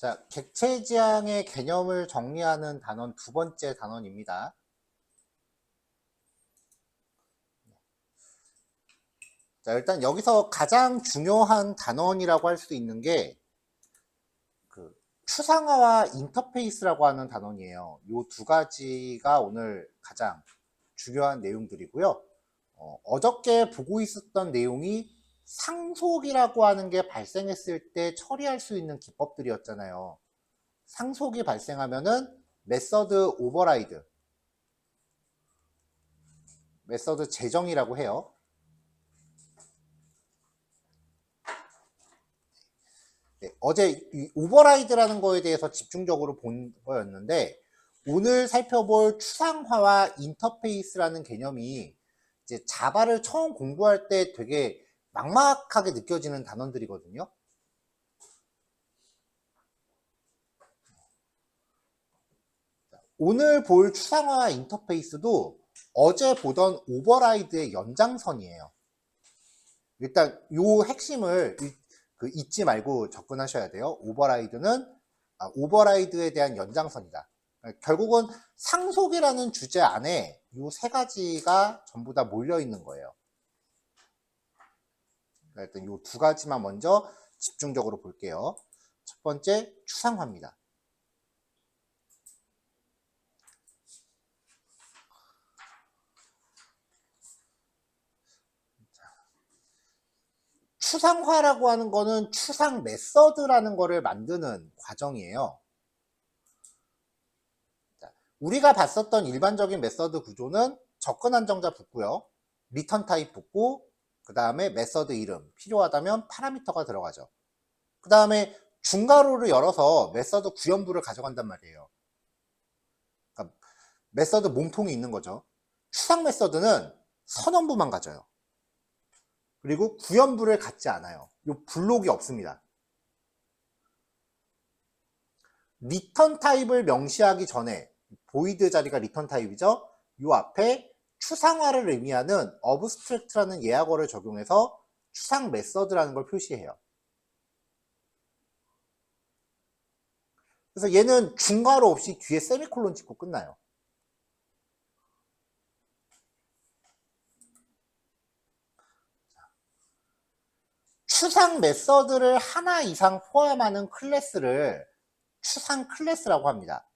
자, 객체지향의 개념을 정리하는 단원 두 번째 단원입니다. 자, 일단 여기서 가장 중요한 단원이라고 할 수 있는 게 추상화와 인터페이스라고 하는 단원이에요. 이 두 가지가 오늘 가장 중요한 내용들이고요. 어저께 보고 있었던 내용이 상속이라고 하는 게 발생했을 때 처리할 수 있는 기법들이었잖아요. 상속이 발생하면은 메서드 오버라이드, 메서드 재정이라고 해요. 네, 어제 이 오버라이드라는 거에 대해서 집중적으로 본 거였는데, 오늘 살펴볼 추상화와 인터페이스라는 개념이 이제 자바를 처음 공부할 때 되게 막막하게 느껴지는 단원들이거든요. 오늘 볼 추상화와 인터페이스도 어제 보던 오버라이드의 연장선이에요. 일단 요 핵심을 잊지 말고 접근하셔야 돼요. 오버라이드에 대한 연장선이다. 결국은 상속이라는 주제 안에 요 세 가지가 전부 다 몰려 있는 거예요. 일단 요 두 가지만 먼저 집중적으로 볼게요. 첫 번째, 추상화입니다. 추상화라고 하는 거는 추상 메서드라는 거를 만드는 과정이에요. 우리가 봤었던 일반적인 메서드 구조는 접근 한정자 붙고요. 리턴 타입 붙고, 그 다음에 메서드 이름, 필요하다면 파라미터가 들어가죠. 그 다음에 중괄호를 열어서 메서드 구현부를 가져간단 말이에요. 그러니까 메서드 몸통이 있는 거죠. 추상 메서드는 선언부만 가져요. 그리고 구현부를 갖지 않아요. 이 블록이 없습니다. 리턴 타입을 명시하기 전에 보이드 자리가 리턴 타입이죠. 이 앞에 추상화를 의미하는 어브스트랙트라는 예약어를 적용해서 추상 메서드라는 걸 표시해요. 그래서 얘는 중괄호 없이 뒤에 세미콜론 찍고 끝나요. 추상 메서드를 하나 이상 포함하는 클래스를 추상 클래스라고 합니다.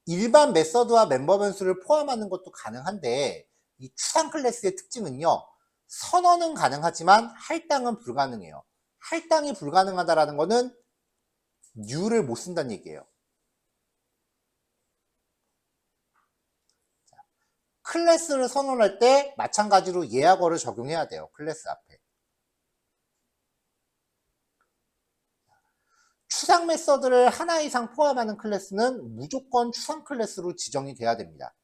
일반 메서드와 멤버 변수를 포함하는 것도 가능한데, 이 추상 클래스의 특징은요, 선언은 가능하지만 할당은 불가능해요. 할당이 불가능하다라는 거는 new를 못 쓴다는 얘기예요. 클래스를 선언할 때 마찬가지로 예약어를 적용해야 돼요. 클래스 앞에. 추상 메서드를 하나 이상 포함하는 클래스는 무조건 추상 클래스로 지정이 돼야 됩니다.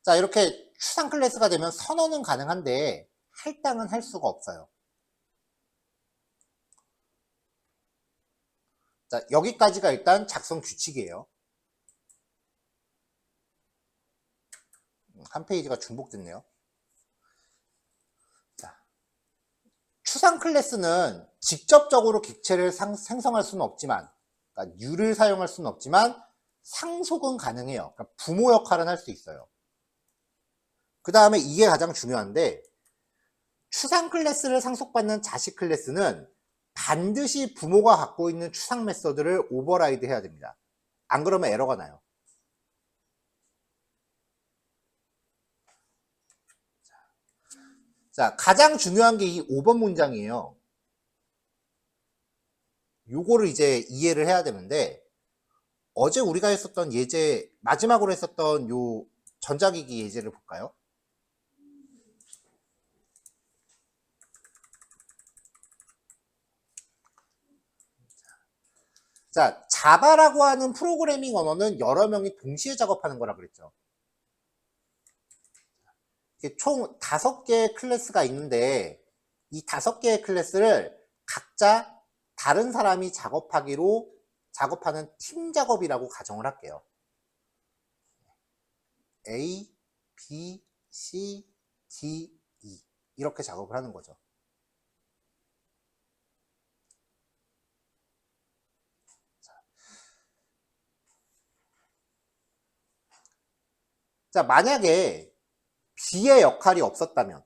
자, 이렇게 추상 클래스가 되면 선언은 가능한데 할당은 할 수가 없어요. 자, 여기까지가 일단 작성 규칙이에요. 한 페이지가 중복됐네요. 자, 추상 클래스는 직접적으로 객체를 생성할 수는 없지만, 그러니까 new를 사용할 수는 없지만 상속은 가능해요. 그러니까 부모 역할은 할 수 있어요. 그 다음에 이게 가장 중요한데, 추상 클래스를 상속받는 자식 클래스는 반드시 부모가 갖고 있는 추상 메서드를 오버라이드 해야 됩니다. 안 그러면 에러가 나요. 자, 가장 중요한 게 이 5번 문장이에요. 요거를 이제 이해를 해야 되는데, 어제 우리가 했었던 예제, 마지막으로 했었던 요 전자기기 예제를 볼까요? 자, 자바라고 하는 프로그래밍 언어는 여러 명이 동시에 작업하는 거라 그랬죠. 총 5개의 클래스가 있는데, 이 5개의 클래스를 각자 다른 사람이 작업하는 팀 작업이라고 가정을 할게요. A, B, C, DE 이렇게 작업을 하는 거죠. 자, 만약에 B의 역할이 없었다면,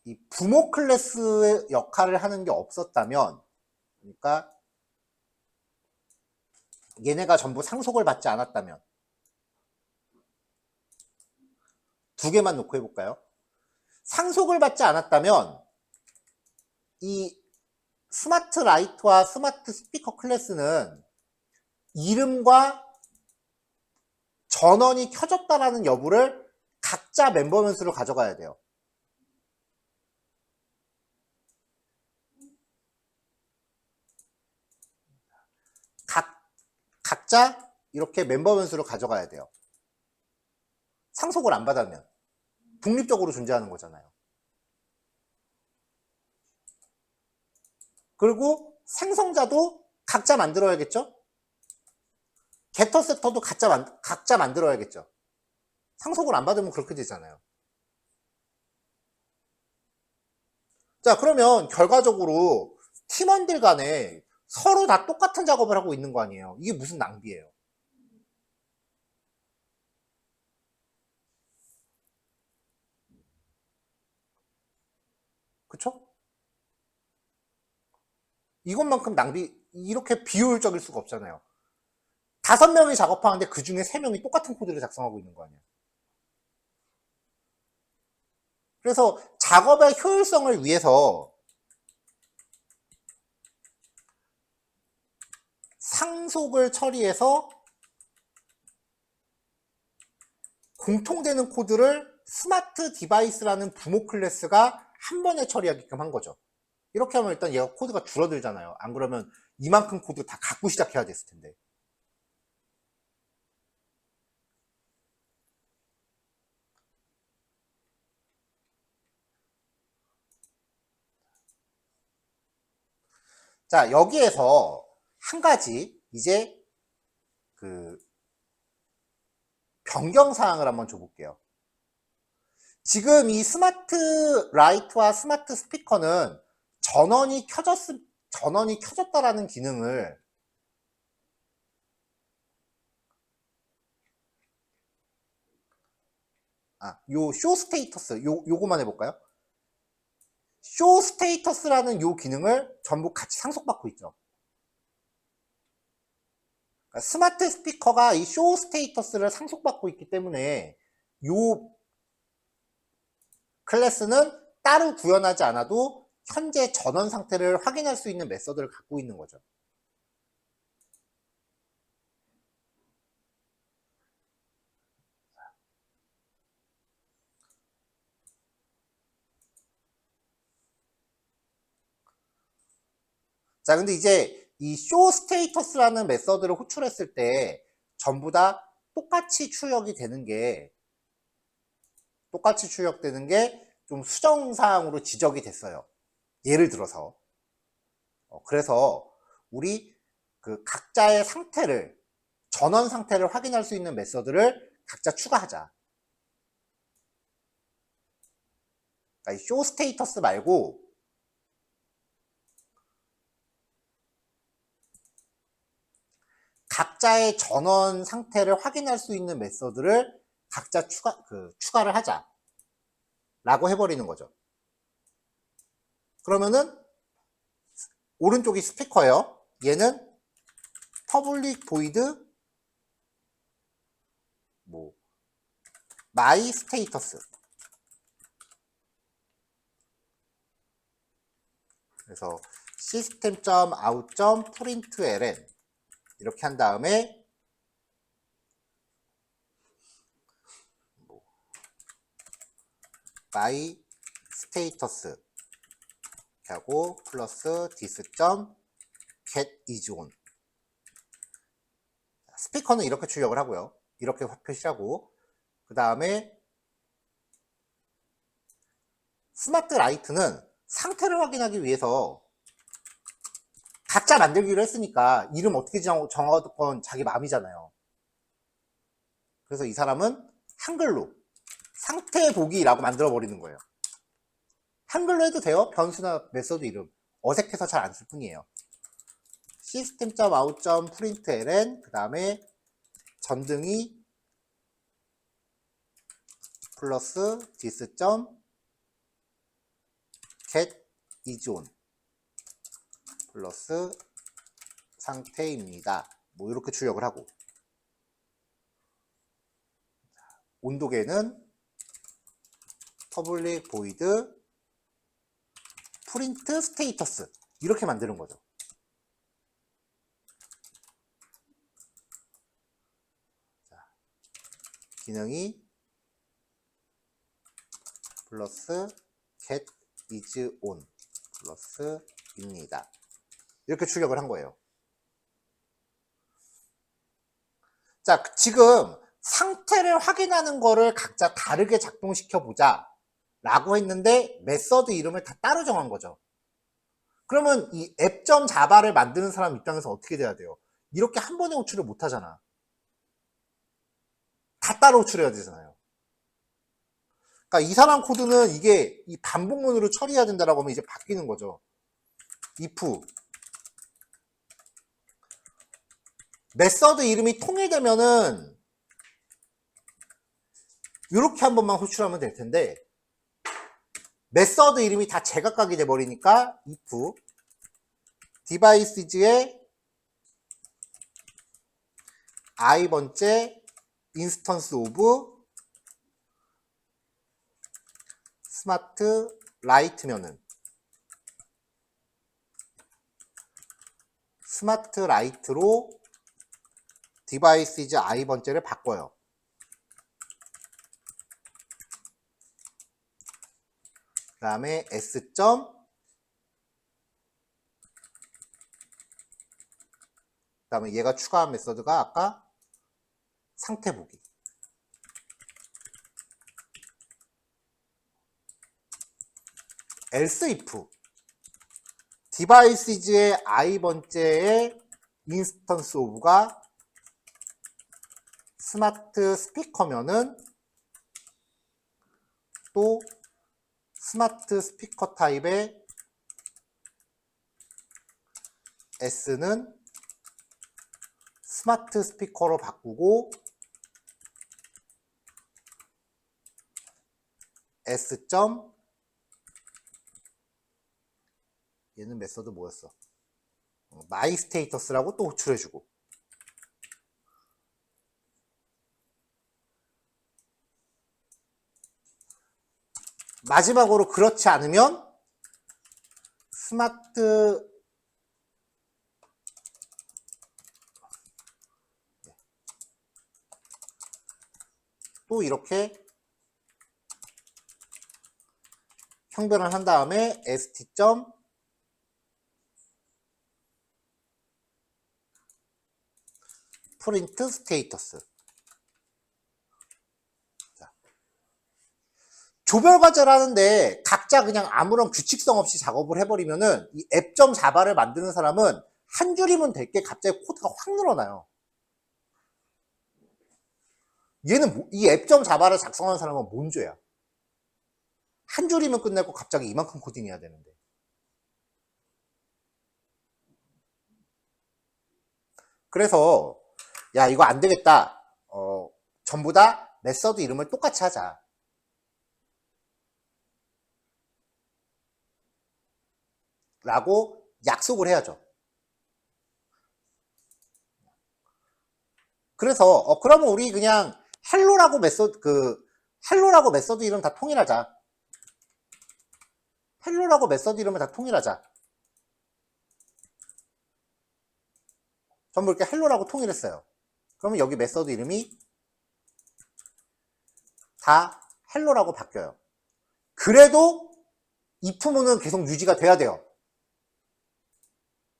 이 부모 클래스의 역할을 하는 게 없었다면, 그러니까 얘네가 전부 상속을 받지 않았다면, 두 개만 놓고 해볼까요? 상속을 받지 않았다면 이 스마트 라이트와 스마트 스피커 클래스는 이름과 전원이 켜졌다라는 여부를 각자 멤버 변수로 가져가야 돼요. 각자 이렇게 멤버 변수로 가져가야 돼요. 상속을 안 받으면 독립적으로 존재하는 거잖아요. 그리고 생성자도 각자 만들어야겠죠? 게터 세터도 각자 만들어야겠죠? 상속을 안 받으면 그렇게 되잖아요. 자, 그러면 결과적으로 팀원들 간에 서로 다 똑같은 작업을 하고 있는 거 아니에요? 이게 무슨 낭비예요? 그쵸? 이것만큼 이렇게 비효율적일 수가 없잖아요. 5명이 작업하는데 그 중에 3명이 똑같은 코드를 작성하고 있는 거 아니에요. 그래서 작업의 효율성을 위해서 상속을 처리해서 공통되는 코드를 스마트 디바이스라는 부모 클래스가 한 번에 처리하게끔 한 거죠. 이렇게 하면 일단 얘가 코드가 줄어들잖아요. 안 그러면 이만큼 코드 다 갖고 시작해야 됐을 텐데. 자, 여기에서 한 가지 이제 그 변경 사항을 한번 줘볼게요. 지금 이 스마트 라이트와 스마트 스피커는 전원이 켜졌다라는 기능을 요 쇼 스테이터스 요거만 해볼까요? 쇼 스테이터스라는 요 기능을 전부 같이 상속받고 있죠. 그러니까 스마트 스피커가 이 쇼 스테이터스를 상속받고 있기 때문에 요 클래스는 따로 구현하지 않아도 현재 전원 상태를 확인할 수 있는 메서드를 갖고 있는 거죠. 자, 근데 이제 이 쇼 스테이터스라는 메서드를 호출했을 때 전부 다 똑같이 출력되는 게 좀 수정사항으로 지적이 됐어요. 예를 들어서 그래서 우리 그 각자의 상태를 전원 상태를 확인할 수 있는 메서드를 각자 추가하자. 그러니까 이 쇼 스테이터스 말고 각자의 전원 상태를 확인할 수 있는 메서드를 각자 추가를 하자 라고 해버리는 거죠. 그러면은 오른쪽이 스피커예요. 얘는 public void my status. 그래서 system.out.println 이렇게 한 다음에 my status 이렇게 하고 플러스 this.get is on. 스피커는 이렇게 출력을 하고요. 이렇게 표시하고 그 다음에 스마트 라이트는 상태를 확인하기 위해서 각자 만들기로 했으니까 이름 어떻게 정하건 자기 마음이잖아요. 그래서 이 사람은 한글로 상태보기라고 만들어 버리는 거예요. 한글로 해도 돼요. 변수나 메서드 이름. 어색해서 잘 안 쓸 뿐이에요. system.out.println 그 다음에 전등이 플러스 this.get is on 플러스 상태입니다. 뭐 이렇게 출력을 하고, 온도계는 public void print status 이렇게 만드는 거죠. 자, 기능이 플러스 get is on 플러스 입니다. 이렇게 출력을 한 거예요. 자, 지금 상태를 확인하는 거를 각자 다르게 작동시켜 보자 라고 했는데 메서드 이름을 다 따로 정한 거죠. 그러면 이 앱.자바를 만드는 사람 입장에서 어떻게 돼야 돼요? 이렇게 한 번에 호출을 못 하잖아. 다 따로 호출해야 되잖아요. 그러니까 이 사람 코드는 이게 이 반복문으로 처리해야 된다라고 하면 이제 바뀌는 거죠. if 메서드 이름이 통일되면은 이렇게 한 번만 호출하면 될 텐데, 메서드 이름이 다 제각각이 돼 버리니까 if devices의 i번째 instance of smart light면은 스마트 라이트로 devices i번째를 바꿔요. 그 다음에 s. 그 다음에 얘가 추가한 메서드가 아까 상태 보기. else if devices의 i번째의 instance of가 스마트 스피커면은 또 스마트 스피커 타입의 S는 스마트 스피커로 바꾸고 S. 얘는 메서드 뭐였어? my status라고 또 호출해주고, 마지막으로 그렇지 않으면 스마트 또 이렇게 형변을 한 다음에 st. print status. 조별 과제를 하는데 각자 그냥 아무런 규칙성 없이 작업을 해버리면은 이 앱.자바를 만드는 사람은 한 줄이면 될 게 갑자기 코드가 확 늘어나요. 얘는 이 앱.자바를 작성하는 사람은 뭔 죄야? 한 줄이면 끝내고 갑자기 이만큼 코딩 해야 되는데. 그래서 야, 이거 안 되겠다. 전부 다 메서드 이름을 똑같이 하자. 라고 약속을 해야죠. 그래서 그러면 우리 그냥 헬로라고 메서드 이름 다 통일하자. 헬로라고 메서드 이름을 다 통일하자. 전부 이렇게 헬로라고 통일했어요. 그러면 여기 메서드 이름이 다 헬로라고 바뀌어요. 그래도 if문은 계속 유지가 돼야 돼요.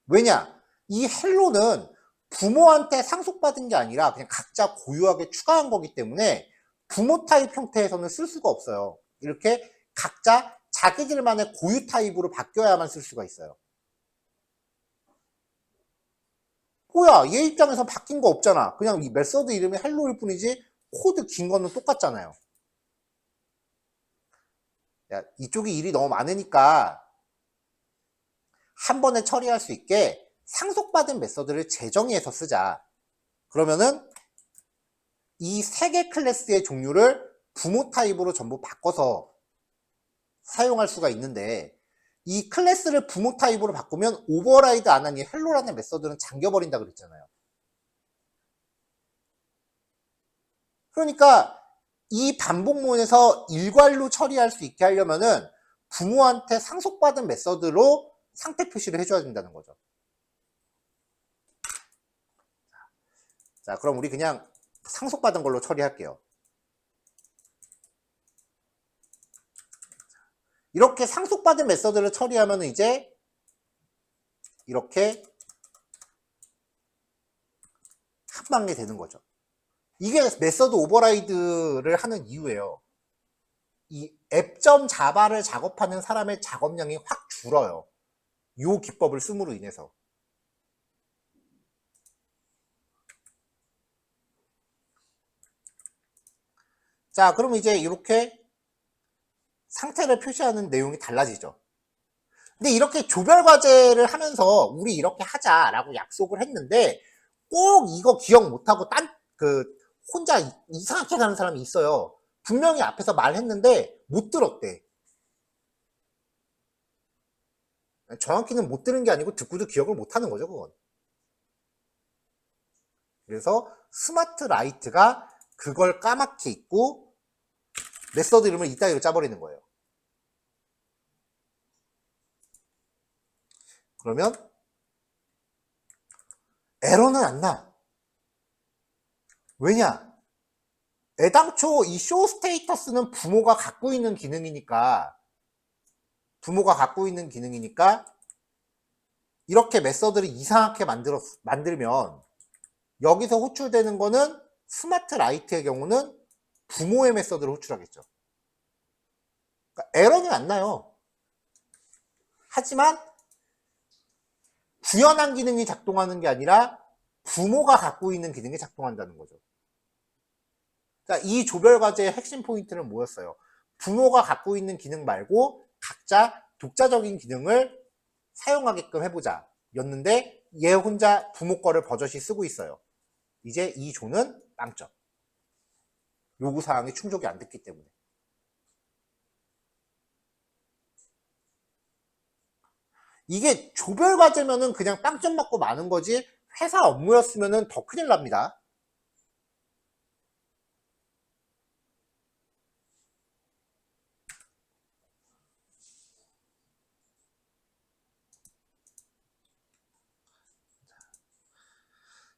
왜냐? 이 헬로는 부모한테 상속받은 게 아니라 그냥 각자 고유하게 추가한 거기 때문에 부모 타입 형태에서는 쓸 수가 없어요. 이렇게 각자 자기들만의 고유 타입으로 바뀌어야만 쓸 수가 있어요. 뭐야, 얘 입장에서 바뀐 거 없잖아. 그냥 이 메서드 이름이 헬로일 뿐이지 코드 긴 거는 똑같잖아요. 야, 이쪽이 일이 너무 많으니까 한 번에 처리할 수 있게 상속받은 메서드를 재정의해서 쓰자. 그러면은 이 세 개 클래스의 종류를 부모 타입으로 전부 바꿔서 사용할 수가 있는데, 이 클래스를 부모 타입으로 바꾸면 오버라이드 안 하니 헬로라는 메서드는 잠겨버린다 그랬잖아요. 그러니까 이 반복문에서 일괄로 처리할 수 있게 하려면은 부모한테 상속받은 메서드로 상태 표시를 해줘야 된다는 거죠. 자, 그럼 우리 그냥 상속받은 걸로 처리할게요. 이렇게 상속받은 메서드를 처리하면 이제 이렇게 한 방에 되는 거죠. 이게 메서드 오버라이드를 하는 이유예요. 이 앱.자바를 작업하는 사람의 작업량이 확 줄어요. 이 기법을 씀으로 인해서. 자, 그럼 이제 이렇게 상태를 표시하는 내용이 달라지죠. 근데 이렇게 조별 과제를 하면서 우리 이렇게 하자라고 약속을 했는데 꼭 이거 기억 못하고 혼자 이상하게 가는 사람이 있어요. 분명히 앞에서 말했는데 못 들었대. 정확히는 못 들은 게 아니고 듣고도 기억을 못 하는 거죠, 그건. 그래서 스마트 라이트가 그걸 까맣게 잊고 메서드 이름을 이따위로 짜버리는 거예요. 그러면 에러는 안 나. 왜냐? 애당초 이 쇼 스테이터스는 부모가 갖고 있는 기능이니까 이렇게 메서드를 이상하게 만들면 여기서 호출되는 거는 스마트 라이트의 경우는 부모의 메서드를 호출하겠죠. 그러니까 에러는 안 나요. 하지만 구현한 기능이 작동하는 게 아니라 부모가 갖고 있는 기능이 작동한다는 거죠. 자, 이 조별 과제의 핵심 포인트는 뭐였어요? 부모가 갖고 있는 기능 말고 각자 독자적인 기능을 사용하게끔 해보자 였는데 얘 혼자 부모 거를 버젓이 쓰고 있어요. 이제 이 조는 빵점. 요구사항이 충족이 안 됐기 때문에. 이게 조별 과제면은 그냥 빵점 맞고 마는 거지 회사 업무였으면은 더 큰일 납니다.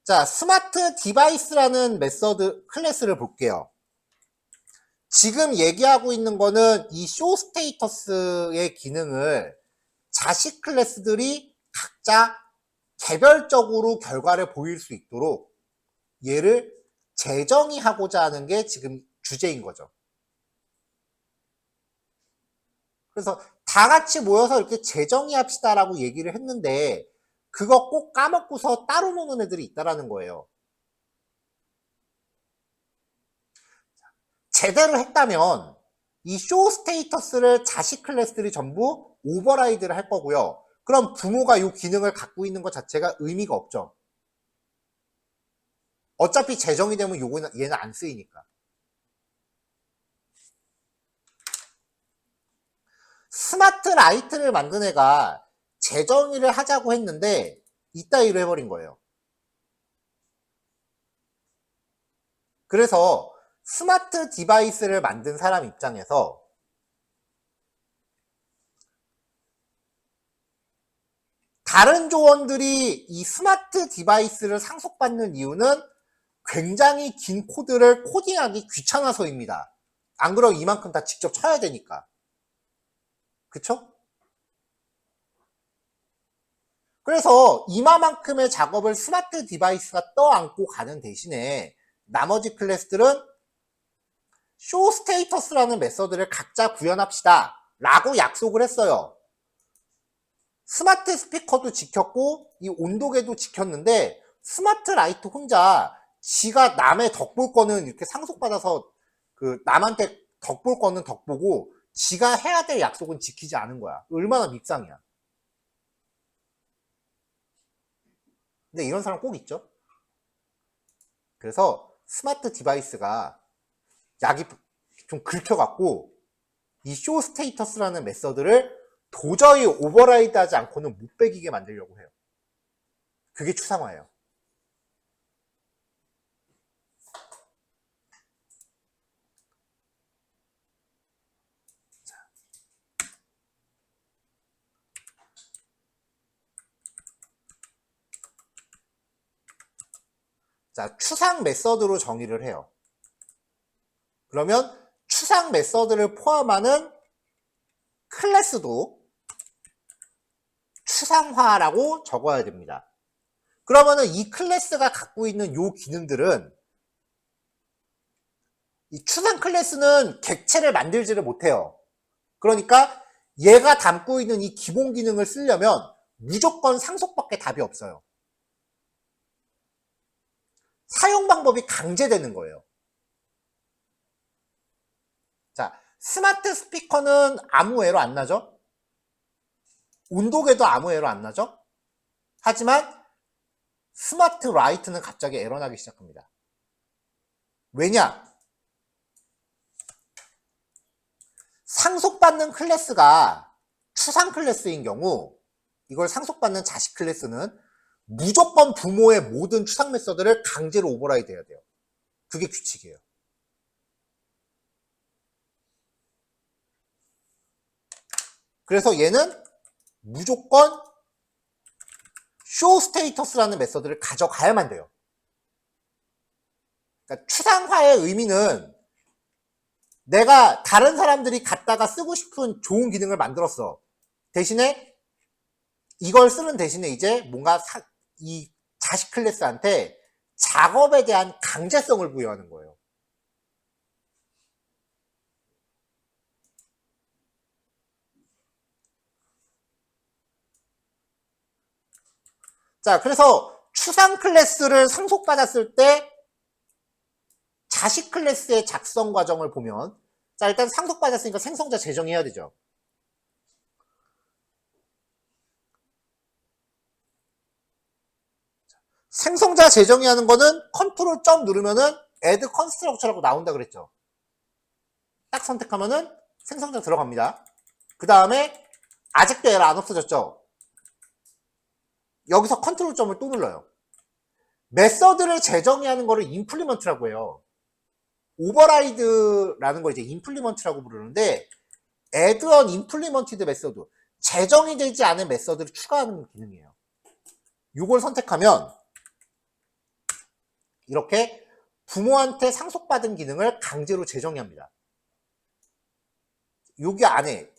자, 스마트 디바이스라는 메서드 클래스를 볼게요. 지금 얘기하고 있는 거는 이 쇼 스테이터스의 기능을 자식 클래스들이 각자 개별적으로 결과를 보일 수 있도록 얘를 재정의하고자 하는 게 지금 주제인 거죠. 그래서 다 같이 모여서 이렇게 재정의합시다라고 얘기를 했는데 그거 꼭 까먹고서 따로 노는 애들이 있다라는 거예요. 제대로 했다면 이 쇼 스테이터스를 자식 클래스들이 전부 오버라이드를 할 거고요. 그럼 부모가 이 기능을 갖고 있는 것 자체가 의미가 없죠. 어차피 재정이 되면 얘는 안 쓰이니까. 스마트 라이트를 만든 애가 재정의를 하자고 했는데 이따위로 해버린 거예요. 그래서 스마트 디바이스를 만든 사람 입장에서 다른 조원들이 이 스마트 디바이스를 상속받는 이유는 굉장히 긴 코드를 코딩하기 귀찮아서입니다. 안 그러면 이만큼 다 직접 쳐야 되니까. 그쵸? 그래서 이마만큼의 작업을 스마트 디바이스가 떠안고 가는 대신에 나머지 클래스들은 쇼 스테이터스라는 메서드를 각자 구현합시다 라고 약속을 했어요. 스마트 스피커도 지켰고 이 온도계도 지켰는데 스마트 라이트 혼자 지가 남의 덕 볼 거는 이렇게 상속받아서 그 남한테 덕 볼 거는 덕 보고 지가 해야 될 약속은 지키지 않은 거야. 얼마나 밉상이야. 근데 이런 사람 꼭 있죠. 그래서 스마트 디바이스가 약이 좀 긁혀갖고 이 쇼 스테이터스라는 메서드를 도저히 오버라이드 하지 않고는 못 배기게 만들려고 해요. 그게 추상화예요. 자, 추상 메서드로 정의를 해요. 그러면 추상 메서드를 포함하는 클래스도 추상화라고 적어야 됩니다. 그러면은 이 클래스가 갖고 있는 요 기능들은 이 추상 클래스는 객체를 만들지를 못해요. 그러니까 얘가 담고 있는 이 기본 기능을 쓰려면 무조건 상속밖에 답이 없어요. 사용 방법이 강제되는 거예요. 자, 스마트 스피커는 아무 에러 안 나죠? 온도계도 아무 에러 안 나죠? 하지만 스마트 라이트는 갑자기 에러 나기 시작합니다. 왜냐? 상속받는 클래스가 추상 클래스인 경우 이걸 상속받는 자식 클래스는 무조건 부모의 모든 추상 메서드를 강제로 오버라이드 해야 돼요. 그게 규칙이에요. 그래서 얘는 무조건 쇼 스테이터스라는 메서드를 가져가야만 돼요. 그러니까 추상화의 의미는 내가 다른 사람들이 갖다가 쓰고 싶은 좋은 기능을 만들었어. 대신에 이걸 쓰는 대신에 이제 뭔가 이 자식 클래스한테 작업에 대한 강제성을 부여하는 거예요. 자, 그래서 추상 클래스를 상속받았을 때 자식 클래스의 작성 과정을 보면, 자, 일단 상속받았으니까 생성자 제정해야 되죠. 생성자 제정이 하는 거는 컨트롤 점 누르면은 add construct라고 나온다 그랬죠. 딱 선택하면은 생성자 들어갑니다. 그 다음에 아직도 에러 안 없어졌죠. 여기서 컨트롤 점을 또 눌러요. 메서드를 제정이 하는 거를 임플리먼트라고 해요. 오버라이드라는 걸 이제 임플리먼트라고 부르는데 add on implemented method, 제정이 되지 않은 메서드를 추가하는 기능이에요. 이걸 선택하면 이렇게 부모한테 상속받은 기능을 강제로 제정합니다. 여기 안에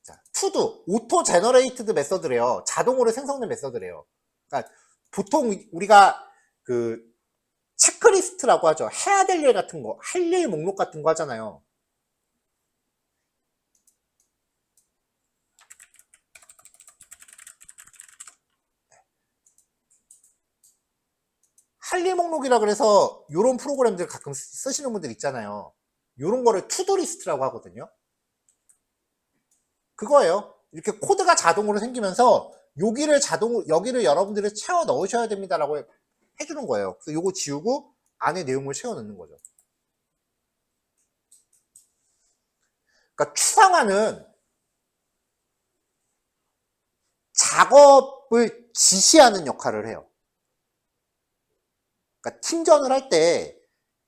자, to-do, auto generated 메서드래요. 자동으로 생성된 메서드래요. 그러니까 보통 우리가 그 체크리스트라고 하죠. 해야 될 일 같은 거, 할 일 목록 같은 거 하잖아요. 할 일 목록이라 그래서 이런 프로그램들 가끔 쓰시는 분들 있잖아요. 이런 거를 투두 리스트라고 하거든요. 그거예요. 이렇게 코드가 자동으로 생기면서 여기를 여러분들이 채워 넣으셔야 됩니다라고 해주는 거예요. 그래서 요거 지우고 안에 내용을 채워 넣는 거죠. 그러니까 추상화는 작업을 지시하는 역할을 해요. 그러니까 팀전을 할 때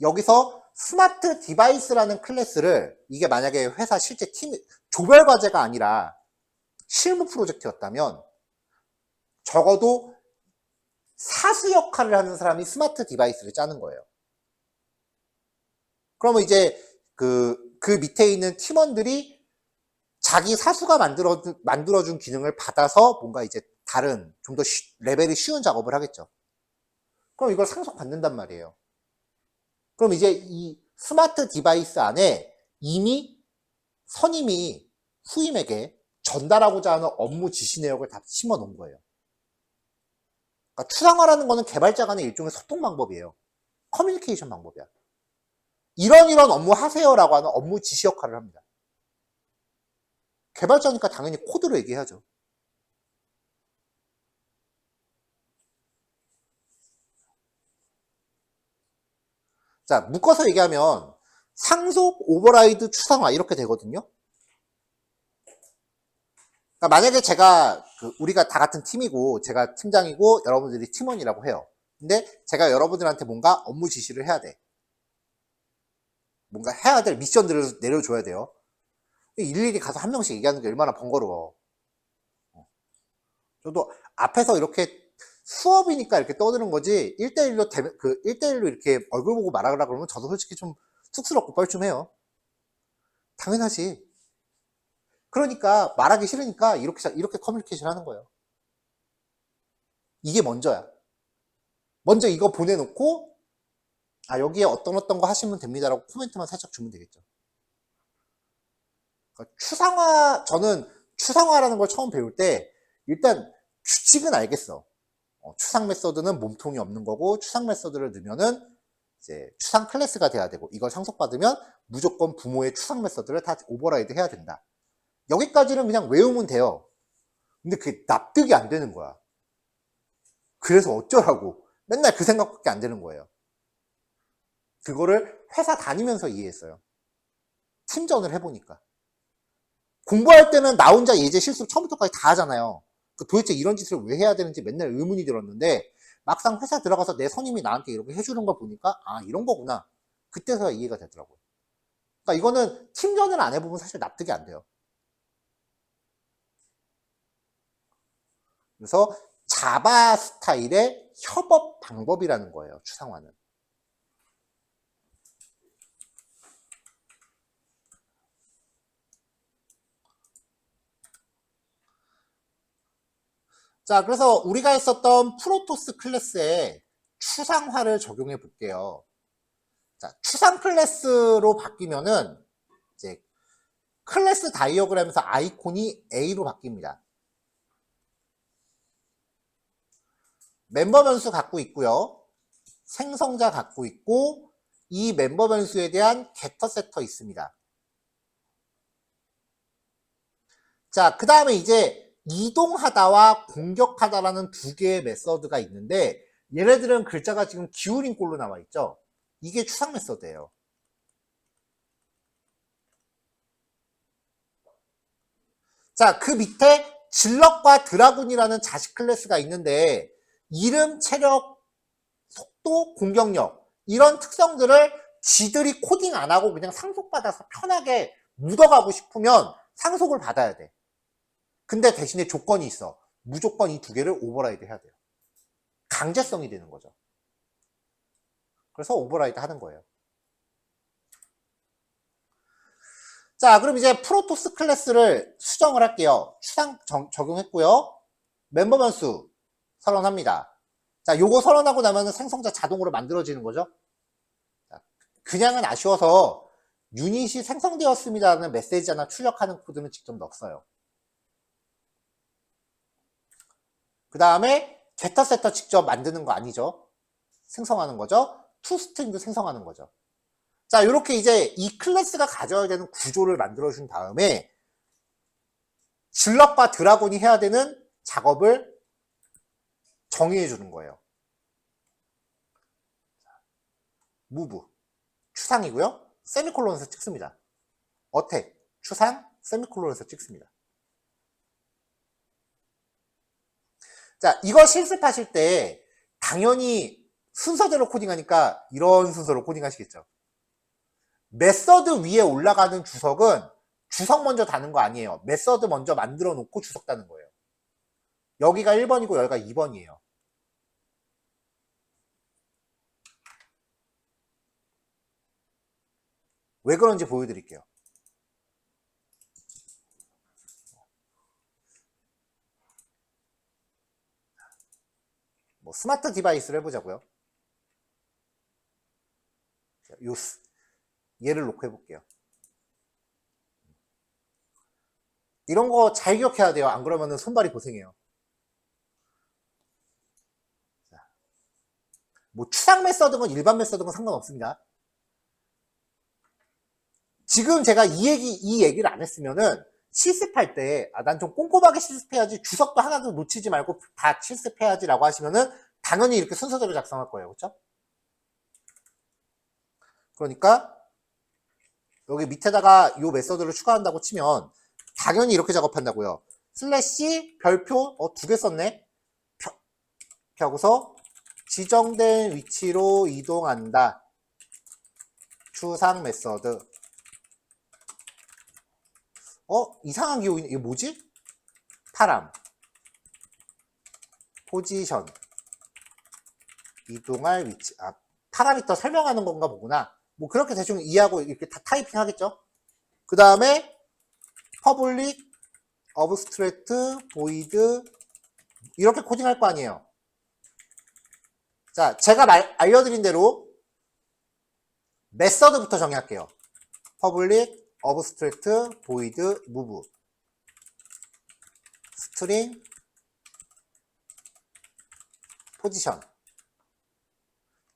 여기서 스마트 디바이스라는 클래스를, 이게 만약에 회사 실제 팀 조별 과제가 아니라 실무 프로젝트였다면 적어도 사수 역할을 하는 사람이 스마트 디바이스를 짜는 거예요. 그러면 이제 그 밑에 있는 팀원들이 자기 사수가 만들어준 기능을 받아서 뭔가 이제 다른 좀 더 레벨이 쉬운 작업을 하겠죠. 그럼 이걸 상속받는단 말이에요. 그럼 이제 이 스마트 디바이스 안에 이미 선임이 후임에게 전달하고자 하는 업무 지시 내역을 다 심어 놓은 거예요. 그러니까 추상화라는 거는 개발자 간의 일종의 소통 방법이에요. 커뮤니케이션 방법이야. 이런 업무 하세요라고 하는 업무 지시 역할을 합니다. 개발자니까 당연히 코드로 얘기해야죠. 자, 묶어서 얘기하면 상속, 오버라이드, 추상화 이렇게 되거든요. 그러니까 만약에 제가 우리가 다 같은 팀이고 제가 팀장이고 여러분들이 팀원이라고 해요. 근데 제가 여러분들한테 뭔가 업무 지시를 해야 돼. 뭔가 해야 될 미션들을 내려줘야 돼요. 일일이 가서 한 명씩 얘기하는 게 얼마나 번거로워. 저도 앞에서 이렇게 수업이니까 이렇게 떠드는 거지 1대1로 이렇게 얼굴 보고 말하라 그러면 저도 솔직히 좀 쑥스럽고 뻘쭘해요. 당연하지. 그러니까 말하기 싫으니까 이렇게 커뮤니케이션 하는 거예요. 이게 먼저야. 먼저 이거 보내놓고 여기에 어떤 거 하시면 됩니다라고 코멘트만 살짝 주면 되겠죠. 그러니까 저는 추상화라는 걸 처음 배울 때 일단 규칙은 알겠어. 추상 메소드는 몸통이 없는 거고 추상 메소드를 넣으면은 이제 추상 클래스가 돼야 되고 이걸 상속받으면 무조건 부모의 추상 메소드를 다 오버라이드 해야 된다. 여기까지는 그냥 외우면 돼요. 근데 그게 납득이 안 되는 거야. 그래서 어쩌라고 맨날 그 생각밖에 안 되는 거예요. 그거를 회사 다니면서 이해했어요. 팀전을 해보니까. 공부할 때는 나 혼자 예제 실습 처음부터까지 다 하잖아요. 도대체 이런 짓을 왜 해야 되는지 맨날 의문이 들었는데 막상 회사 들어가서 내 선임이 나한테 이렇게 해주는 거 보니까 이런 거구나. 그때서야 이해가 되더라고요. 그러니까 이거는 팀전을 안 해보면 사실 납득이 안 돼요. 그래서 자바 스타일의 협업 방법이라는 거예요. 추상화는. 자, 그래서 우리가 했었던 프로토스 클래스에 추상화를 적용해 볼게요. 자, 추상 클래스로 바뀌면은 이제 클래스 다이어그램에서 아이콘이 A로 바뀝니다. 멤버 변수 갖고 있고요. 생성자 갖고 있고 이 멤버 변수에 대한 게터 세터 있습니다. 자, 그 다음에 이제 이동하다와 공격하다라는 두 개의 메서드가 있는데 얘네들은 글자가 지금 기울인 꼴로 나와 있죠. 이게 추상 메서드예요. 자, 그 밑에 질럿과 드라군이라는 자식 클래스가 있는데 이름, 체력, 속도, 공격력 이런 특성들을 지들이 코딩 안 하고 그냥 상속받아서 편하게 묻어가고 싶으면 상속을 받아야 돼. 근데 대신에 조건이 있어. 무조건 이 두 개를 오버라이드 해야 돼요. 강제성이 되는 거죠. 그래서 오버라이드 하는 거예요. 자, 그럼 이제 프로토스 클래스를 수정을 할게요. 추상 적용했고요. 멤버 변수 선언합니다. 자, 요거 선언하고 나면 생성자 자동으로 만들어지는 거죠. 자, 그냥은 아쉬워서 유닛이 생성되었습니다라는 메시지 하나 출력하는 코드는 직접 넣었어요. 그 다음에 게터 세터 직접 만드는 거 아니죠. 생성하는 거죠. 투스트링도 생성하는 거죠. 자, 이렇게 이제 이 클래스가 가져야 되는 구조를 만들어준 다음에 질럿과 드라곤이 해야 되는 작업을 정의해 주는 거예요. 무브 추상이고요. 세미콜론에서 찍습니다. 어택 추상 세미콜론에서 찍습니다. 자, 이거 실습하실 때 당연히 순서대로 코딩하니까 이런 순서로 코딩하시겠죠. 메서드 위에 올라가는 주석은 주석 먼저 다는 거 아니에요. 메서드 먼저 만들어 놓고 주석 다는 거예요. 여기가 1번이고 여기가 2번이에요. 왜 그런지 보여드릴게요. 뭐 스마트 디바이스를 해보자고요. 얘를 놓고 해볼게요. 이런 거 잘 기억해야 돼요. 안 그러면 손발이 고생해요. 뭐 추상 메서드건 일반 메서드건 상관없습니다. 지금 제가 이 얘기를 안 했으면은 실습할 때, 난 좀 꼼꼼하게 실습해야지, 주석도 하나도 놓치지 말고 다 실습해야지 라고 하시면은 당연히 이렇게 순서대로 작성할 거예요. 그렇죠? 그러니까 여기 밑에다가 이 메서드를 추가한다고 치면 당연히 이렇게 작업한다고요. 슬래시 별표 2개 썼네. 하고서 지정된 위치로 이동한다. 추상 메서드. 이상한 기호, 이게 뭐지? 파람. 포지션. 이동할 위치. 파라미터 설명하는 건가 보구나. 뭐 그렇게 대충 이해하고 이렇게 다 타이핑 하겠죠? 그 다음에 public, abstract, void 이렇게 코딩할 거 아니에요. 자, 제가 알려드린 대로 메서드부터 정의할게요. public, abstract, void, move, string, position.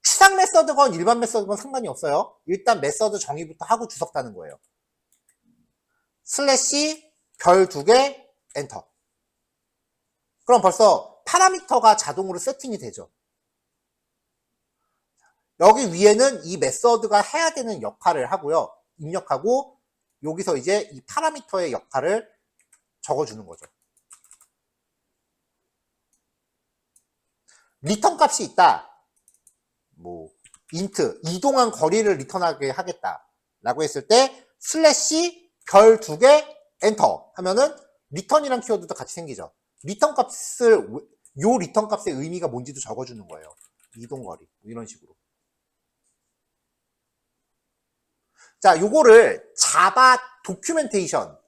추상 메서드건 일반 메서드건 상관이 없어요. 일단 메서드 정의부터 하고 주석 따는 거예요. 슬래시 별 2개 엔터. 그럼 벌써 파라미터가 자동으로 세팅이 되죠. 여기 위에는 이 메서드가 해야 되는 역할을 하고요. 입력하고 여기서 이제 이 파라미터의 역할을 적어주는 거죠. 리턴 값이 있다. 뭐 인트 이동한 거리를 리턴하게 하겠다 라고 했을 때 슬래시 별 2개 엔터 하면은 리턴이란 키워드도 같이 생기죠. 리턴 값을 요 리턴 값의 의미가 뭔지도 적어주는 거예요. 이동거리 이런 식으로. 자, 요거를 자바 도큐멘테이션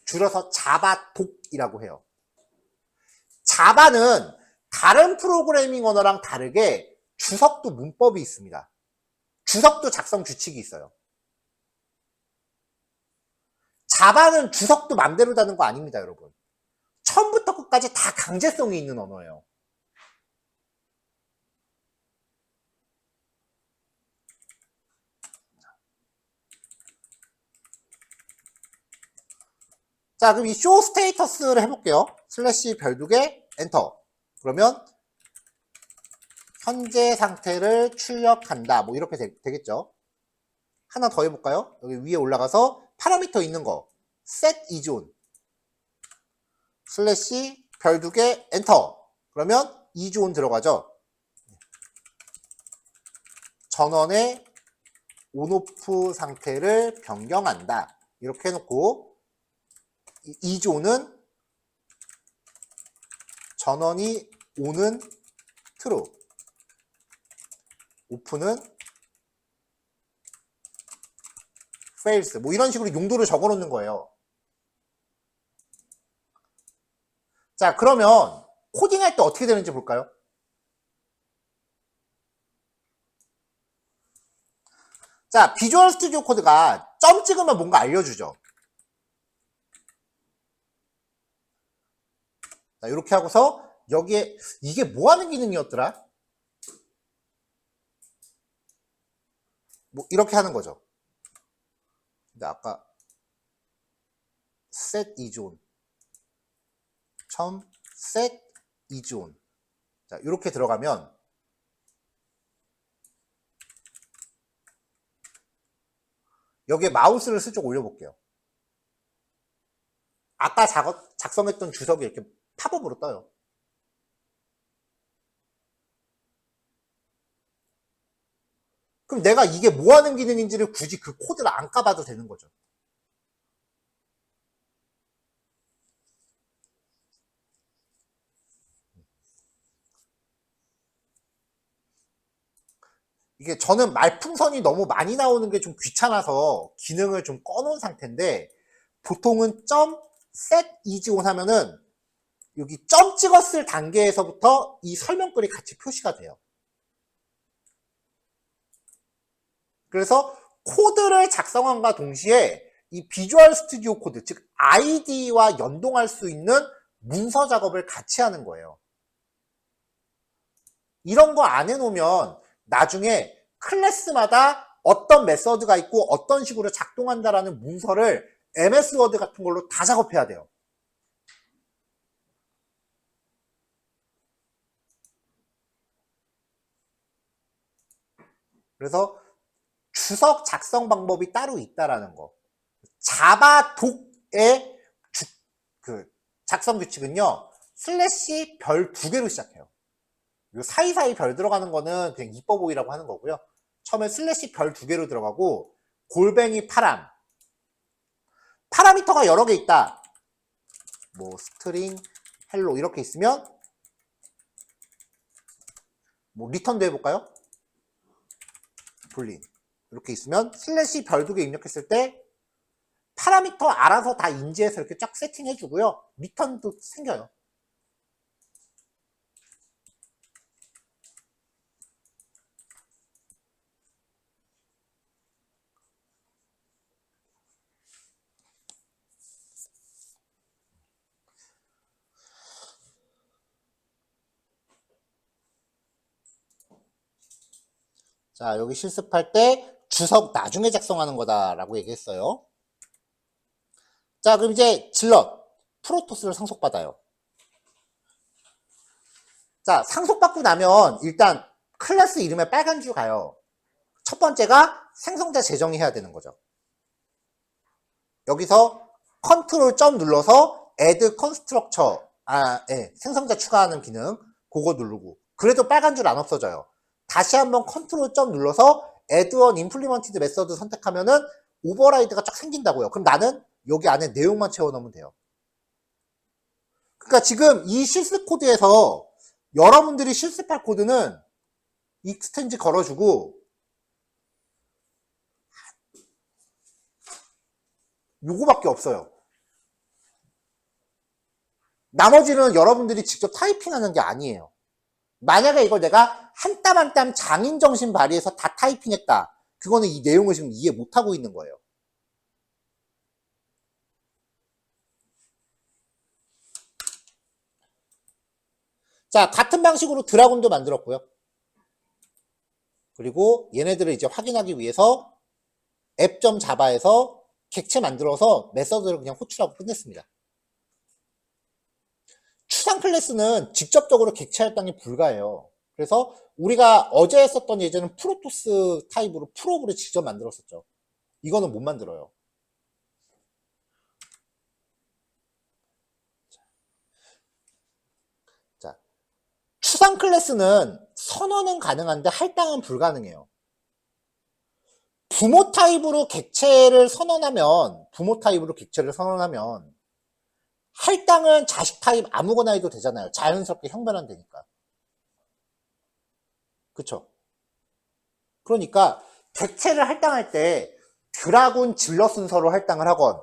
줄여서 자바독이라고 해요. 자바는 다른 프로그래밍 언어랑 다르게 주석도 문법이 있습니다. 주석도 작성 규칙이 있어요. 자바는 주석도 맘대로 다는 거 아닙니다, 여러분. 처음부터 끝까지 다 강제성이 있는 언어예요. 자, 그럼 이 show 스테이터스를 해볼게요. 슬래시 별 2개 엔터. 그러면 현재 상태를 출력한다. 뭐 이렇게 되겠죠. 하나 더 해볼까요? 여기 위에 올라가서 파라미터 있는 거 set is on 슬래시 별 2개 엔터. 그러면 is on 들어가죠. 전원의 온오프 상태를 변경한다. 이렇게 해놓고 is on은 전원이 on은 true, 오프는 fails 뭐 이런 식으로 용도를 적어 놓는 거예요. 자, 그러면 코딩할 때 어떻게 되는지 볼까요? 자, 비주얼 스튜디오 코드가 점 찍으면 뭔가 알려주죠. 자, 이렇게 하고서 여기에 이게 뭐 하는 기능이었더라? 뭐 이렇게 하는 거죠. 근데 아까 set is on set is on. 자, 이렇게 들어가면 여기에 마우스를 슬쩍 올려볼게요. 아까 작성했던 주석이 이렇게 팝업으로 떠요. 그럼 내가 이게 뭐 하는 기능인지를 굳이 그 코드를 안 까봐도 되는 거죠. 이게 저는 말풍선이 너무 많이 나오는 게 좀 귀찮아서 기능을 좀 꺼놓은 상태인데 보통은 점 set is on 하면은 여기 점 찍었을 단계에서부터 이 설명글이 같이 표시가 돼요. 그래서 코드를 작성함과 동시에 이 비주얼 스튜디오 코드, 즉 IDE와 연동할 수 있는 문서 작업을 같이 하는 거예요. 이런 거 안 해놓으면 나중에 클래스마다 어떤 메서드가 있고 어떤 식으로 작동한다라는 문서를 MS 워드 같은 걸로 다 작업해야 돼요. 그래서 주석 작성 방법이 따로 있다라는 거. 자바 독의 그 작성 규칙은요, 슬래시 별 2개로 시작해요. 요 사이사이 별 들어가는 거는 그냥 이뻐 보이라고 하는 거고요. 처음에 슬래시 별 2개로 들어가고, 골뱅이 파라미터가 여러 개 있다. 뭐 스트링, 헬로 이렇게 있으면 뭐 리턴도 해볼까요? 불린 이렇게 있으면 슬래시 별 2개 입력했을 때 파라미터 알아서 다 인지해서 이렇게 쫙 세팅해 주고요. 리턴도 생겨요. 자, 여기 실습할 때 주석 나중에 작성하는 거다라고 얘기했어요. 자, 그럼 이제 질럿, 프로토스를 상속받아요. 자, 상속받고 나면 일단 클래스 이름에 빨간 줄 가요. 첫 번째가 생성자 제정이 해야 되는 거죠. 여기서 컨트롤 점 눌러서 add constructor, 생성자 추가하는 기능, 그거 누르고. 그래도 빨간 줄 안 없어져요. 다시 한번 컨트롤 점 눌러서 add on implemented method 선택하면은 오버라이드가 쫙 생긴다고요. 그럼 나는 여기 안에 내용만 채워넣으면 돼요. 그러니까 지금 이 실습 코드에서 여러분들이 실습할 코드는 익스텐지 걸어주고 요거밖에 없어요. 나머지는 여러분들이 직접 타이핑하는 게 아니에요. 만약에 이걸 내가 한 땀 한 땀 장인 정신 발휘해서 다 타이핑했다. 그거는 이 내용을 지금 이해 못하고 있는 거예요. 자, 같은 방식으로 드라군도 만들었고요. 그리고 얘네들을 이제 확인하기 위해서 앱.자바에서 객체 만들어서 메서드를 그냥 호출하고 끝냈습니다. 추상 클래스는 직접적으로 객체 할당이 불가해요. 그래서 우리가 어제 했었던 예제는 프로토스 타입으로 프로브를 직접 만들었었죠. 이거는 못 만들어요. 자, 추상 클래스는 선언은 가능한데 할당은 불가능해요. 부모 타입으로 객체를 선언하면 할당은 자식 타입 아무거나 해도 되잖아요. 자연스럽게 형변환되니까. 그쵸? 그러니까 객체를 할당할 때 드라군 질럿 순서로 할당을 하건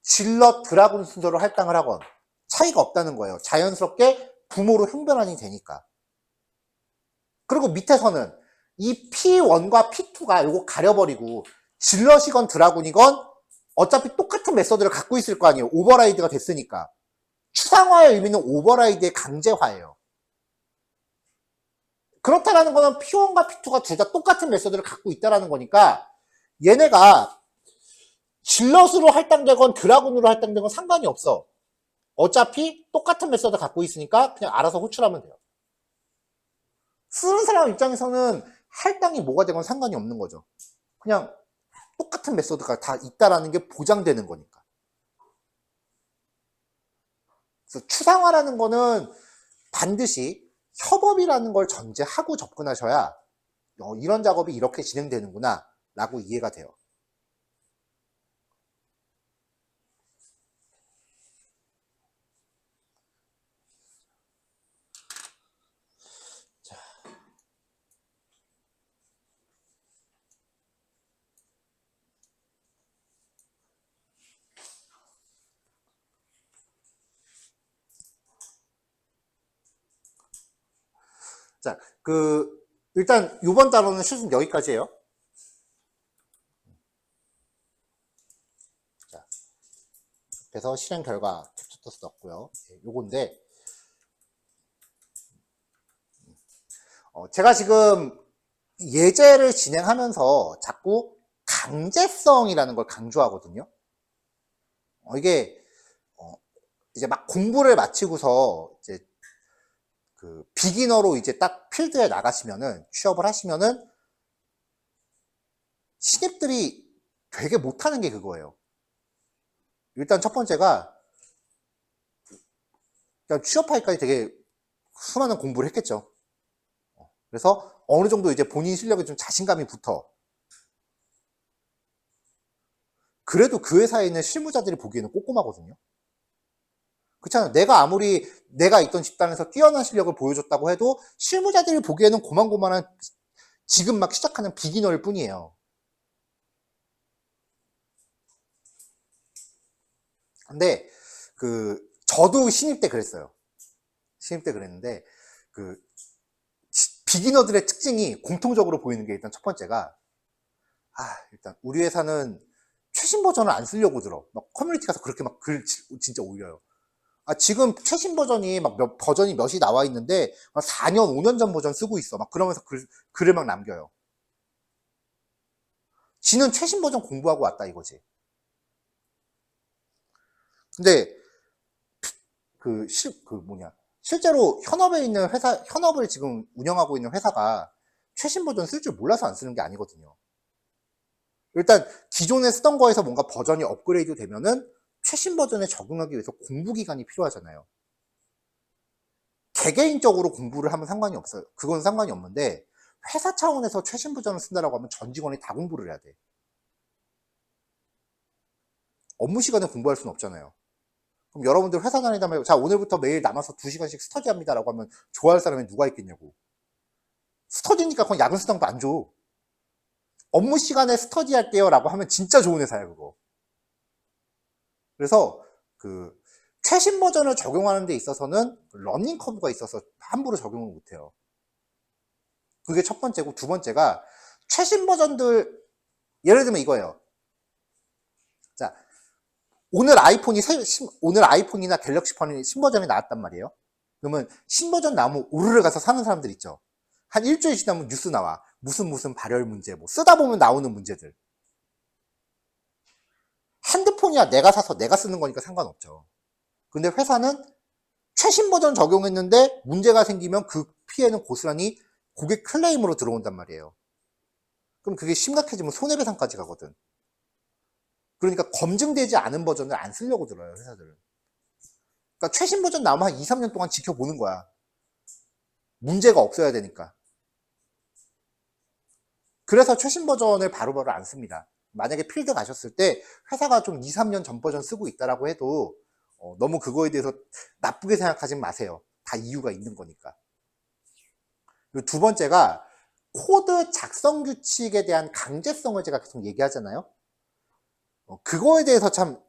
질럿 드라군 순서로 할당을 하건 차이가 없다는 거예요. 자연스럽게 부모로 형변환이 되니까. 그리고 밑에서는 이 P1과 P2가 요거 가려버리고 질럿이건 드라군이건 어차피 똑같은 메서드를 갖고 있을 거 아니에요. 오버라이드가 됐으니까. 추상화의 의미는 오버라이드의 강제화예요. 그렇다라는 거는 P1과 P2가 둘 다 똑같은 메서드를 갖고 있다라는 거니까 얘네가 질럿으로 할당되건 드라군으로 할당되건 상관이 없어. 어차피 똑같은 메서드 갖고 있으니까 그냥 알아서 호출하면 돼요. 쓰는 사람 입장에서는 할당이 뭐가 되건 상관이 없는 거죠. 그냥 똑같은 메서드가 다 있다라는 게 보장되는 거니까. 그래서 추상화라는 거는 반드시 협업이라는 걸 전제하고 접근하셔야 이런 작업이 이렇게 진행되는구나 라고 이해가 돼요. 자, 일단 이번 단어는 실습 여기까지예요. 자, 그래서 실행 결과 캡처도 썼고요. 요건데 제가 지금 예제를 진행하면서 자꾸 강제성이라는 걸 강조하거든요. 이게 이제 막 공부를 마치고서 이제 그 비기너로 이제 딱 필드에 나가시면은, 취업을 하시면은 신입들이 되게 못하는 게 그거예요. 일단 첫 번째가 그냥 취업하기까지 되게 수많은 공부를 했겠죠. 그래서 어느 정도 이제 본인 실력에 좀 자신감이 붙어. 그래도 그 회사에 있는 실무자들이 보기에는 꼼꼼하거든요. 그렇잖아요. 내가 아무리 내가 있던 집단에서 뛰어난 실력을 보여줬다고 해도 실무자들이 보기에는 고만고만한 지금 막 시작하는 비기너일 뿐이에요. 근데 저도 신입 때 그랬어요. 신입 때 그랬는데 비기너들의 특징이 공통적으로 보이는 게 일단 첫 번째가 일단 우리 회사는 최신 버전을 안 쓰려고 들어. 막 커뮤니티 가서 그렇게 막 글 진짜 올려요. 지금 최신 버전이 막 버전이 몇이 나와 있는데 막 4년, 5년 전 버전 쓰고 있어. 막 그러면서 글을 막 남겨요. 지는 최신 버전 공부하고 왔다 이거지. 근데 실제로 현업에 있는 회사, 현업을 지금 운영하고 있는 회사가 최신 버전 쓸 줄 몰라서 안 쓰는 게 아니거든요. 일단 기존에 쓰던 거에서 뭔가 버전이 업그레이드 되면은 최신 버전에 적응하기 위해서 공부 기간이 필요하잖아요. 개개인적으로 공부를 하면 상관이 없어요. 그건 상관이 없는데 회사 차원에서 최신 버전을 쓴다라고 하면 전 직원이 다 공부를 해야 돼. 업무 시간에 공부할 수는 없잖아요. 그럼 여러분들 회사 다니다면 자 오늘부터 매일 남아서 2시간씩 스터디합니다라고 하면 좋아할 사람이 누가 있겠냐고. 스터디니까 그건 야근 수당도 안 줘. 업무 시간에 스터디할게요 라고 하면 진짜 좋은 회사야 그거. 그래서 최신 버전을 적용하는 데 있어서는 러닝 커브가 있어서 함부로 적용을 못해요. 그게 첫 번째고, 두 번째가 최신 버전들, 예를 들면 이거예요. 자, 오늘 아이폰이나 갤럭시 폰이 신버전이 나왔단 말이에요. 그러면 신버전 나오면 우르르 가서 사는 사람들 있죠. 한 일주일 지나면 뉴스 나와. 무슨 발열 문제, 뭐 쓰다 보면 나오는 문제들. 핸드폰이야 내가 사서 내가 쓰는 거니까 상관없죠. 근데 회사는 최신 버전 적용했는데 문제가 생기면 그 피해는 고스란히 고객 클레임으로 들어온단 말이에요. 그럼 그게 심각해지면 손해배상까지 가거든. 그러니까 검증되지 않은 버전을 안 쓰려고 들어요, 회사들은. 그러니까 최신 버전 나오면 한 2, 3년 동안 지켜보는 거야. 문제가 없어야 되니까. 그래서 최신 버전을 바로바로 안 씁니다. 만약에 필드 가셨을 때 회사가 좀 2, 3년 전 버전 쓰고 있다라고 해도 너무 그거에 대해서 나쁘게 생각하지 마세요. 다 이유가 있는 거니까. 그리고 두 번째가 코드 작성 규칙에 대한 강제성을 제가 계속 얘기하잖아요. 그거에 대해서 참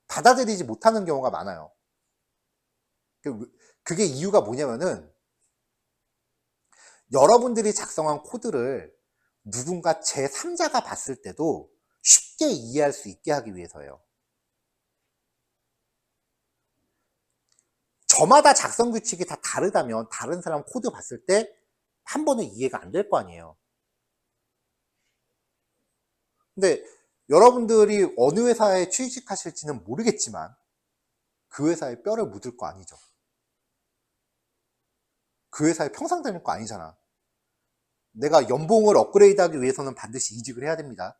받아들이지 못하는 경우가 많아요. 그게 이유가 뭐냐면은 여러분들이 작성한 코드를 누군가 제3자가 봤을 때도 쉽게 이해할 수 있게 하기 위해서예요. 저마다 작성 규칙이 다 다르다면 다른 사람 코드 봤을 때 한 번에 이해가 안 될 거 아니에요. 근데 여러분들이 어느 회사에 취직하실지는 모르겠지만 그 회사에 뼈를 묻을 거 아니죠. 그 회사에 평생 다닐 거 아니잖아. 내가 연봉을 업그레이드하기 위해서는 반드시 이직을 해야 됩니다.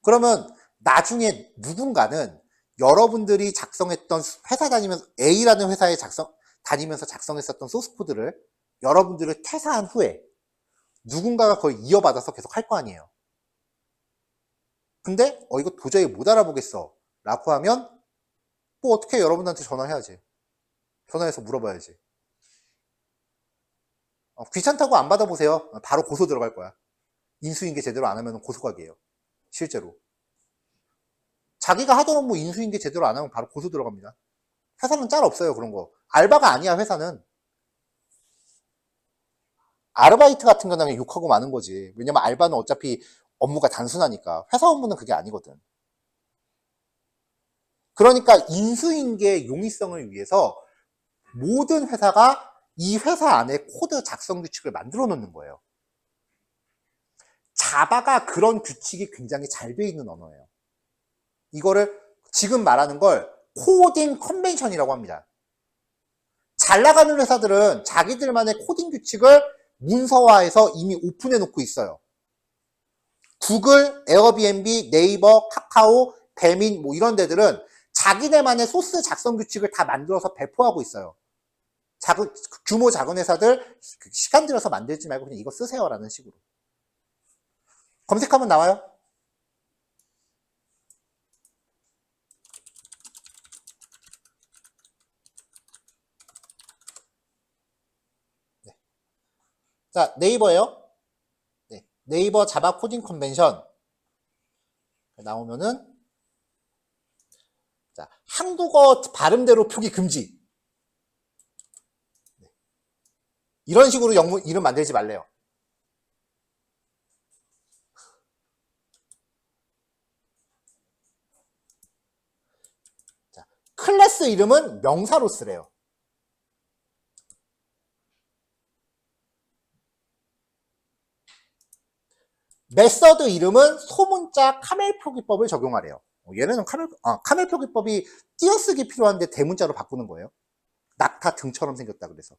그러면 나중에 누군가는 여러분들이 작성했던 회사 다니면서 A라는 회사에 다니면서 작성했었던 소스 코드를 여러분들을 퇴사한 후에 누군가가 그걸 이어받아서 계속 할 거 아니에요. 근데 이거 도저히 못 알아보겠어 라고 하면 뭐 어떻게 여러분한테 전화해야지. 전화해서 물어봐야지. 귀찮다고 안 받아보세요. 바로 고소 들어갈 거야. 인수인계 제대로 안 하면 고소각이에요. 실제로. 자기가 하던 업무 인수인계 제대로 안 하면 바로 고소 들어갑니다. 회사는 짤 없어요, 그런 거. 알바가 아니야, 회사는. 아르바이트 같은 거는 욕하고 마는 거지. 왜냐면 알바는 어차피 업무가 단순하니까. 회사 업무는 그게 아니거든. 그러니까 인수인계 용이성을 위해서 모든 회사가 이 회사 안에 코드 작성 규칙을 만들어 놓는 거예요. 자바가 그런 규칙이 굉장히 잘 돼 있는 언어예요. 이거를 지금 말하는 걸 코딩 컨벤션이라고 합니다. 잘 나가는 회사들은 자기들만의 코딩 규칙을 문서화해서 이미 오픈해 놓고 있어요. 구글, 에어비앤비, 네이버, 카카오, 배민 뭐 이런 데들은 자기네만의 소스 작성 규칙을 다 만들어서 배포하고 있어요. 규모 작은 회사들 시간 들여서 만들지 말고 그냥 이거 쓰세요라는 식으로. 검색하면 나와요. 네. 자, 네이버예요. 네. 네이버 자바 코딩 컨벤션 나오면은 자, 한국어 발음대로 표기 금지. 네. 이런 식으로 영문 이름 만들지 말래요. 자, 클래스 이름은 명사로 쓰래요. 메서드 이름은 소문자 카멜 표기법을 적용하래요. 얘네는 카멜 표기법이 띄어쓰기 필요한데 대문자로 바꾸는 거예요. 낙타 등처럼 생겼다 그래서.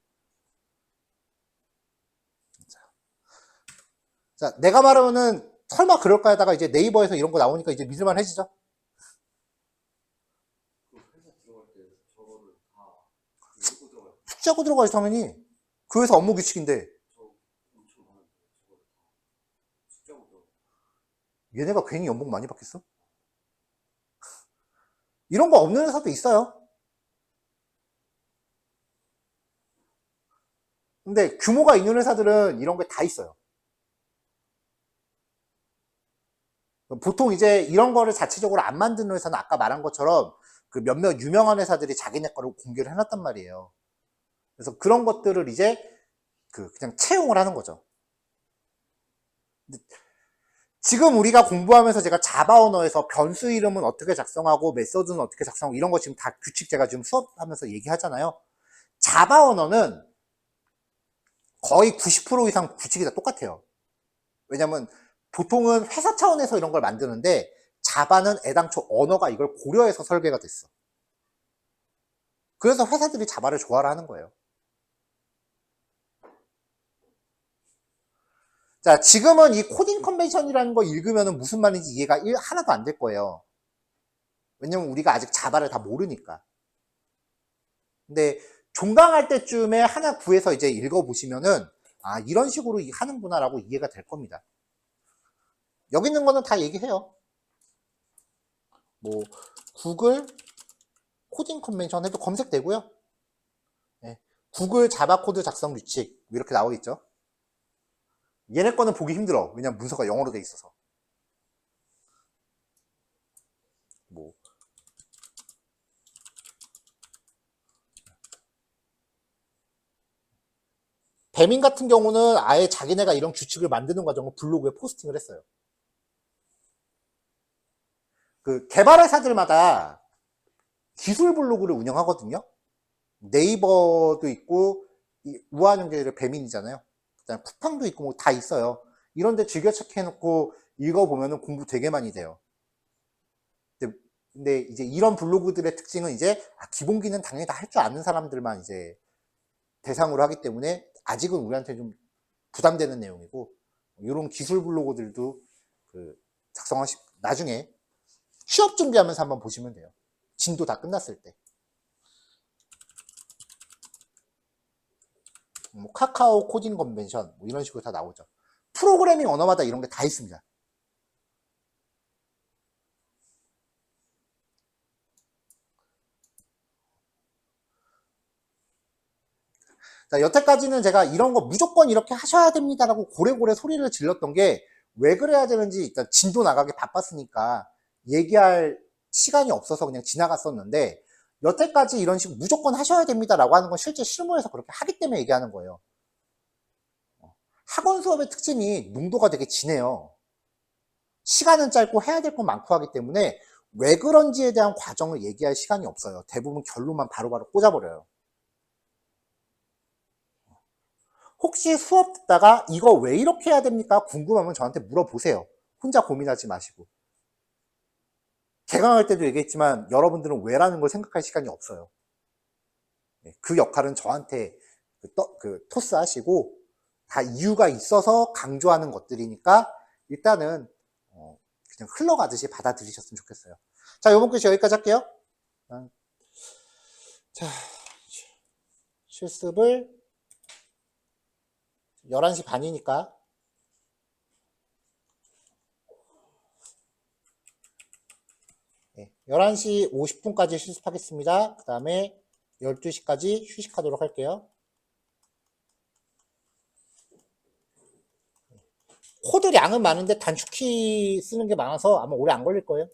자, 내가 말하면은 설마 그럴까 하다가 이제 네이버에서 이런 거 나오니까 이제 믿을만 해지죠? 숙제하고 들어가야지 당연히. 그 회사 업무 규칙인데. 얘네가 괜히 연봉 많이 받겠어? 이런 거 없는 회사도 있어요. 근데 규모가 있는 회사들은 이런 게 다 있어요. 보통 이제 이런 거를 자체적으로 안 만드는 회사는 아까 말한 것처럼 그 몇몇 유명한 회사들이 자기네 거를 공개를 해놨단 말이에요. 그래서 그런 것들을 이제 그냥 채용을 하는 거죠. 지금 우리가 공부하면서 제가 자바 언어에서 변수 이름은 어떻게 작성하고 메서드는 어떻게 작성하고 이런 거 지금 다 규칙 제가 지금 수업하면서 얘기하잖아요. 자바 언어는 거의 90% 이상 규칙이 다 똑같아요. 왜냐면 보통은 회사 차원에서 이런 걸 만드는데 자바는 애당초 언어가 이걸 고려해서 설계가 됐어. 그래서 회사들이 자바를 좋아를 하는 거예요. 자, 지금은 이 코딩 컨벤션이라는 거 읽으면 무슨 말인지 이해가 하나도 안 될 거예요. 왜냐면 우리가 아직 자바를 다 모르니까. 근데 종강할 때쯤에 하나 구해서 이제 읽어보시면은 아, 이런 식으로 하는구나 라고 이해가 될 겁니다. 여기 있는 거는 다 얘기해요. 뭐 구글 코딩 컨벤션 해도 검색되고요. 네. 구글 자바 코드 작성 규칙 이렇게 나와 있죠. 얘네 거는 보기 힘들어. 왜냐면 문서가 영어로 돼 있어서. 뭐 배민 같은 경우는 아예 자기네가 이런 규칙을 만드는 과정을 블로그에 포스팅을 했어요. 그 개발회사들마다 기술 블로그를 운영하거든요. 네이버도 있고 우한연계를 배민이잖아요. 그다음 쿠팡도 있고 뭐 다 있어요. 이런데 즐겨찾기 해놓고 읽어보면 공부 되게 많이 돼요. 근데 이제 이런 블로그들의 특징은 이제 기본기는 당연히 다 할 줄 아는 사람들만 이제 대상으로 하기 때문에 아직은 우리한테 좀 부담되는 내용이고 이런 기술 블로그들도 나중에 취업 준비하면서 한번 보시면 돼요. 진도 다 끝났을 때. 뭐 카카오 코딩 컨벤션 뭐 이런 식으로 다 나오죠. 프로그래밍 언어마다 이런 게 다 있습니다. 자, 여태까지는 제가 이런 거 무조건 이렇게 하셔야 됩니다라고 고래고래 소리를 질렀던 게 왜 그래야 되는지 일단 진도 나가기 바빴으니까 얘기할 시간이 없어서 그냥 지나갔었는데 여태까지 이런 식으로 무조건 하셔야 됩니다라고 하는 건 실제 실무에서 그렇게 하기 때문에 얘기하는 거예요. 학원 수업의 특징이 농도가 되게 진해요. 시간은 짧고 해야 될 건 많고 하기 때문에 왜 그런지에 대한 과정을 얘기할 시간이 없어요. 대부분 결론만 바로바로 꽂아버려요. 혹시 수업 듣다가 이거 왜 이렇게 해야 됩니까? 궁금하면 저한테 물어보세요. 혼자 고민하지 마시고. 개강할 때도 얘기했지만 여러분들은 왜라는 걸 생각할 시간이 없어요. 그 역할은 저한테 토스 하시고 다 이유가 있어서 강조하는 것들이니까 일단은 그냥 흘러가듯이 받아들이셨으면 좋겠어요. 자, 이번 글씨 여기까지 할게요. 자, 실습을 11시 반이니까 11시 50분까지 실습하겠습니다. 그 다음에 12시까지 휴식하도록 할게요. 코드 량은 많은데 단축키 쓰는 게 많아서 아마 오래 안 걸릴 거예요.